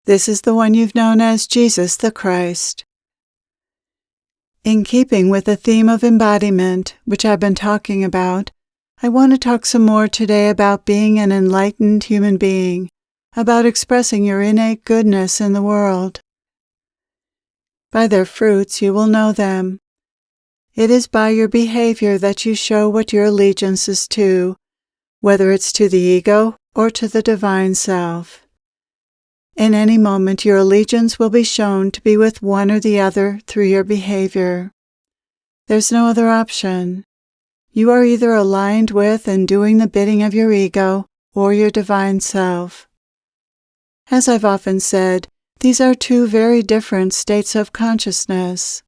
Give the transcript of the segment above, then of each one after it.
This is the one you've known as Jesus the Christ. In keeping with the theme of embodiment, which I've been talking about, I want to talk some more today about being an enlightened human being, about expressing your innate goodness in the world. By their fruits you will know them. It is by your behavior that you show what your allegiance is to, whether it's to the ego or to the divine self. In any moment your allegiance will be shown to be with one or the other through your behavior. There's no other option. You are either aligned with and doing the bidding of your ego or your divine self. As I've often said, these are two very different states of consciousness.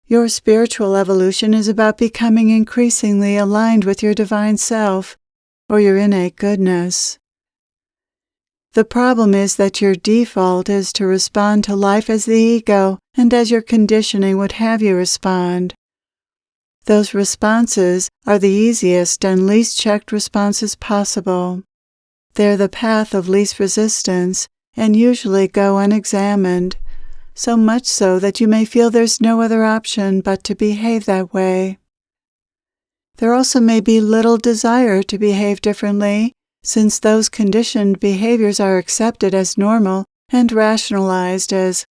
Your spiritual evolution is about becoming increasingly aligned with your divine self, or your innate goodness. The problem is that your default is to respond to life as the ego and as your conditioning would have you respond. Those responses are the easiest and least checked responses possible. They're the path of least resistance and usually go unexamined, so much so that you may feel there's no other option but to behave that way. There also may be little desire to behave differently, since those conditioned behaviors are accepted as normal and rationalized as,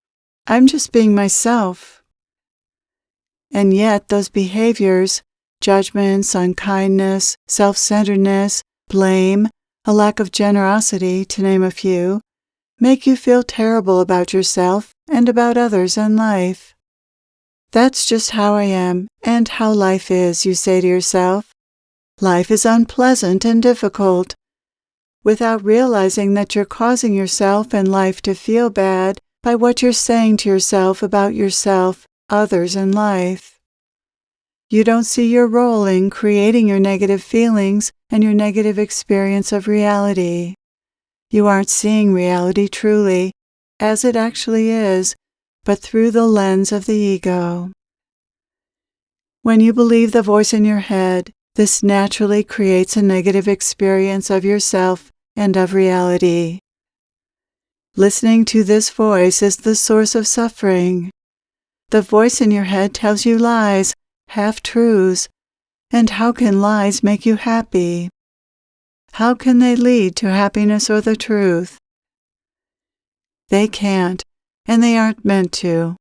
"I'm just being myself." And yet those behaviors, judgments, unkindness, self-centeredness, blame, a lack of generosity, to name a few, make you feel terrible about yourself and about others and life. "That's just how I am and how life is," you say to yourself. "Life is unpleasant and difficult," without realizing that you're causing yourself and life to feel bad by what you're saying to yourself about yourself, others, and life. You don't see your role in creating your negative feelings and your negative experience of reality. You aren't seeing reality truly, as it actually is, but through the lens of the ego. When you believe the voice in your head, this naturally creates a negative experience of yourself and of reality. Listening to this voice is the source of suffering. The voice in your head tells you lies, half-truths, and how can lies make you happy? How can they lead to happiness or the truth? They can't, and they aren't meant to.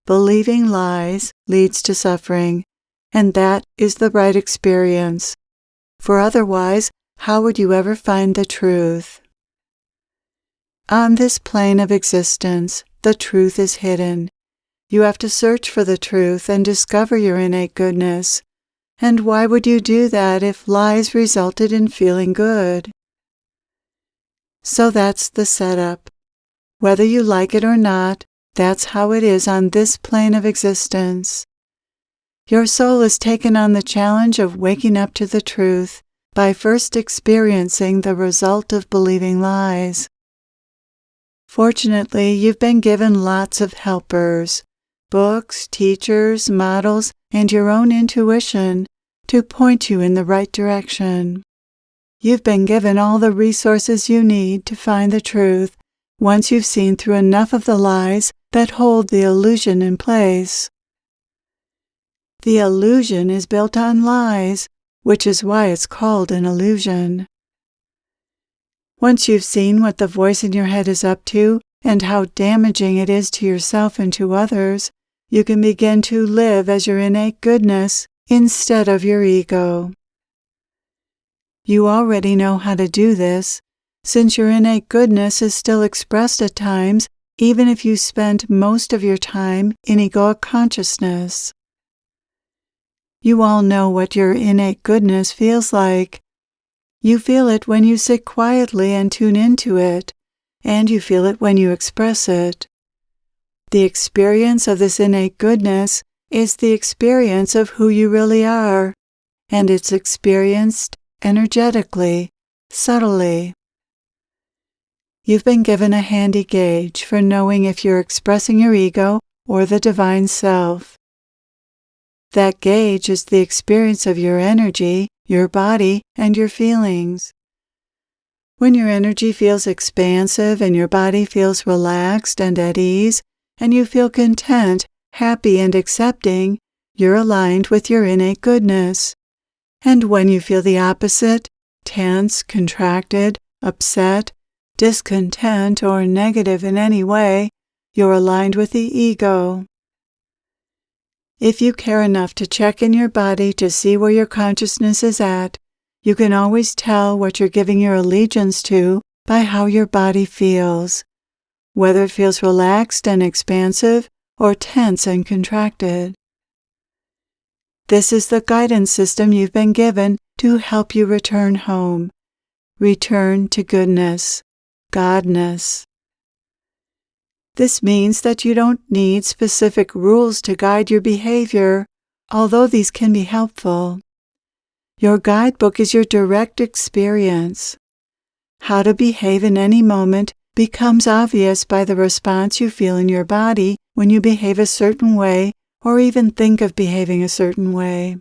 Believing lies leads to suffering, and that is the right experience. For otherwise, how would you ever find the truth? On this plane of existence, the truth is hidden. You have to search for the truth and discover your innate goodness. And why would you do that if lies resulted in feeling good? So that's the setup. Whether you like it or not, that's how it is on this plane of existence. Your soul has taken on the challenge of waking up to the truth by first experiencing the result of believing lies. Fortunately, you've been given lots of helpers, books, teachers, models, and your own intuition to point you in the right direction. You've been given all the resources you need to find the truth once you've seen through enough of the lies that hold the illusion in place. The illusion is built on lies, which is why it's called an illusion. Once you've seen what the voice in your head is up to and how damaging it is to yourself and to others, you can begin to live as your innate goodness instead of your ego. You already know how to do this, since your innate goodness is still expressed at times, even if you spend most of your time in egoic consciousness. You all know what your innate goodness feels like. You feel it when you sit quietly and tune into it, and you feel it when you express it. The experience of this innate goodness is the experience of who you really are, and it's experienced energetically, subtly. You've been given a handy gauge for knowing if you're expressing your ego or the divine self. That gauge is the experience of your energy, your body, and your feelings. When your energy feels expansive and your body feels relaxed and at ease, and you feel content, happy, and accepting, you're aligned with your innate goodness. And when you feel the opposite, tense, contracted, upset, discontent, or negative in any way, you're aligned with the ego. If you care enough to check in your body to see where your consciousness is at, you can always tell what you're giving your allegiance to by how your body feels, whether it feels relaxed and expansive or tense and contracted. This is the guidance system you've been given to help you return home. Return to goodness, God-ness. This means that you don't need specific rules to guide your behavior, although these can be helpful. Your guidebook is your direct experience. How to behave in any moment becomes obvious by the response you feel in your body when you behave a certain way or even think of behaving a certain way.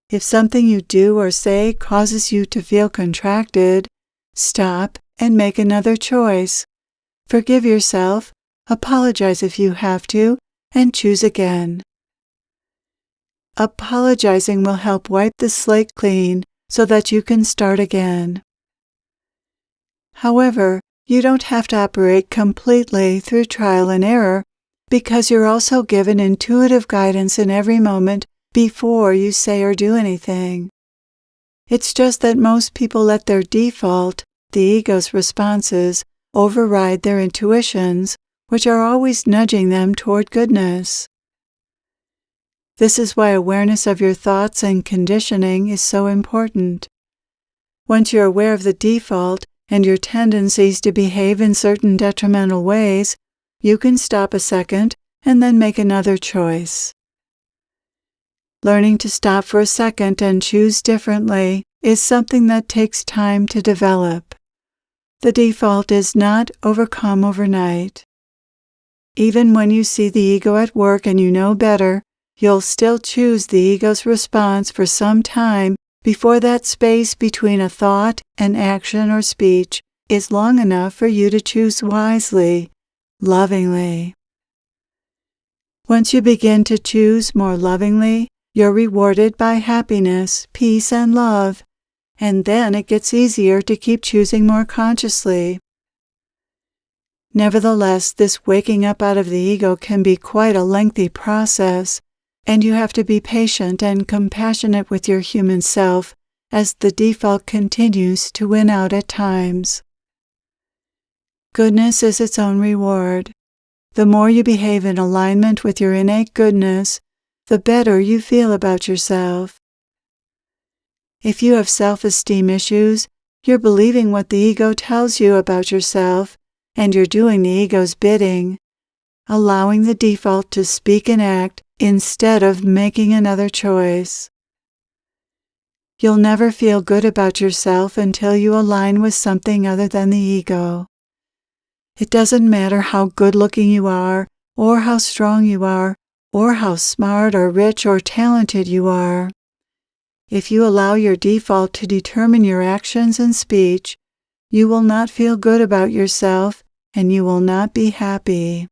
If something you do or say causes you to feel contracted, stop and make another choice. Forgive yourself, apologize if you have to, and choose again. Apologizing will help wipe the slate clean so that you can start again. However, you don't have to operate completely through trial and error because you're also given intuitive guidance in every moment before you say or do anything. It's just that most people let their default, the ego's responses, override their intuitions, which are always nudging them toward goodness. This is why awareness of your thoughts and conditioning is so important. Once you're aware of the default and your tendencies to behave in certain detrimental ways, you can stop a second and then make another choice. Learning to stop for a second and choose differently is something that takes time to develop. The default is not overcome overnight. Even when you see the ego at work and you know better, you'll still choose the ego's response for some time before that space between a thought, an action, or speech is long enough for you to choose wisely, lovingly. Once you begin to choose more lovingly, you're rewarded by happiness, peace, and love, and then it gets easier to keep choosing more consciously. Nevertheless, this waking up out of the ego can be quite a lengthy process, and you have to be patient and compassionate with your human self as the default continues to win out at times. Goodness is its own reward. The more you behave in alignment with your innate goodness, the better you feel about yourself. If you have self-esteem issues, you're believing what the ego tells you about yourself, and you're doing the ego's bidding, allowing the default to speak and act instead of making another choice. You'll never feel good about yourself until you align with something other than the ego. It doesn't matter how good-looking you are, or how strong you are, or how smart or rich or talented you are. If you allow your default to determine your actions and speech, you will not feel good about yourself and you will not be happy.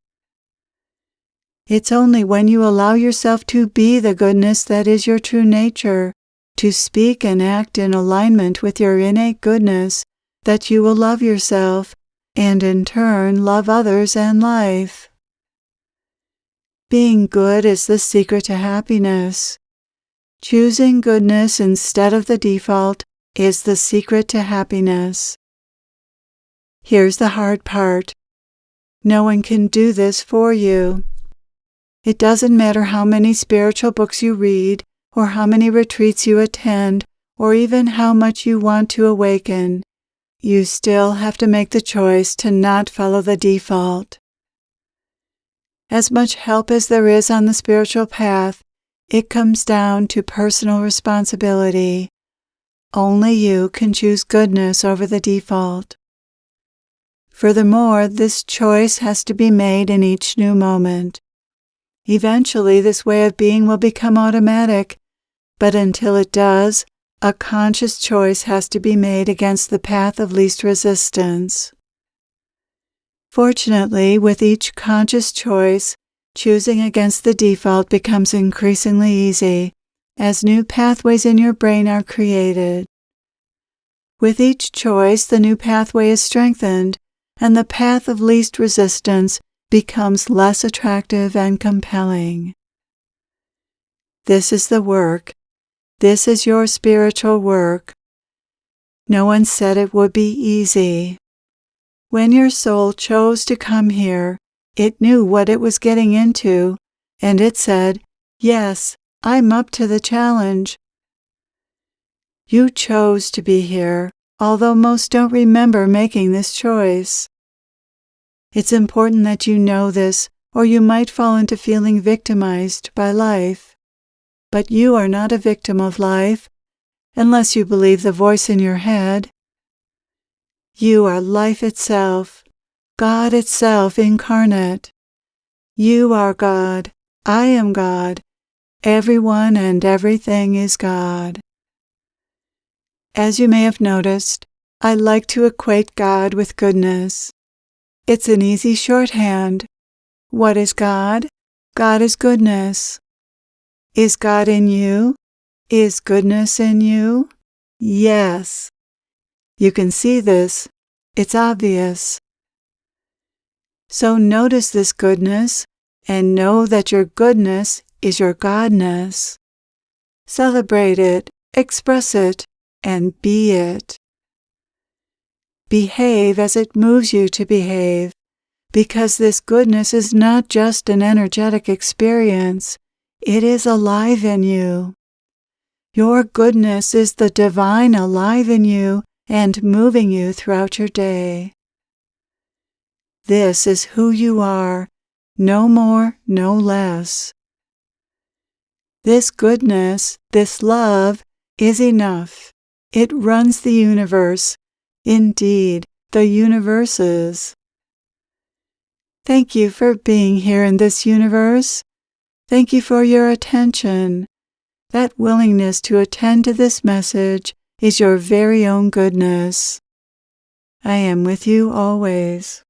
It's only when you allow yourself to be the goodness that is your true nature, to speak and act in alignment with your innate goodness, that you will love yourself and in turn love others and life. Being good is the secret to happiness. Choosing goodness instead of the default is the secret to happiness. Here's the hard part. No one can do this for you. It doesn't matter how many spiritual books you read, or how many retreats you attend, or even how much you want to awaken. You still have to make the choice to not follow the default. As much help as there is on the spiritual path, it comes down to personal responsibility. Only you can choose goodness over the default. Furthermore, this choice has to be made in each new moment. Eventually, this way of being will become automatic, but until it does, a conscious choice has to be made against the path of least resistance. Fortunately, with each conscious choice, choosing against the default becomes increasingly easy as new pathways in your brain are created. With each choice, the new pathway is strengthened, and the path of least resistance becomes less attractive and compelling. This is the work. This is your spiritual work. No one said it would be easy. When your soul chose to come here, it knew what it was getting into, and it said, "Yes, I'm up to the challenge." You chose to be here, although most don't remember making this choice. It's important that you know this, or you might fall into feeling victimized by life. But you are not a victim of life, unless you believe the voice in your head. You are life itself, God itself incarnate. You are God, I am God, everyone and everything is God. As you may have noticed, I like to equate God with goodness. It's an easy shorthand. What is God? God is goodness. Is God in you? Is goodness in you? Yes. You can see this. It's obvious. So notice this goodness and know that your goodness is your God-ness. Celebrate it, express it, and be it. Behave as it moves you to behave, because this goodness is not just an energetic experience. It is alive in you. Your goodness is the divine alive in you and moving you throughout your day. This is who you are, no more, no less. This goodness, this love, is enough. It runs the universe, indeed, the universes. Thank you for being here in this universe. Thank you for your attention. That willingness to attend to this message is your very own goodness. I am with you always.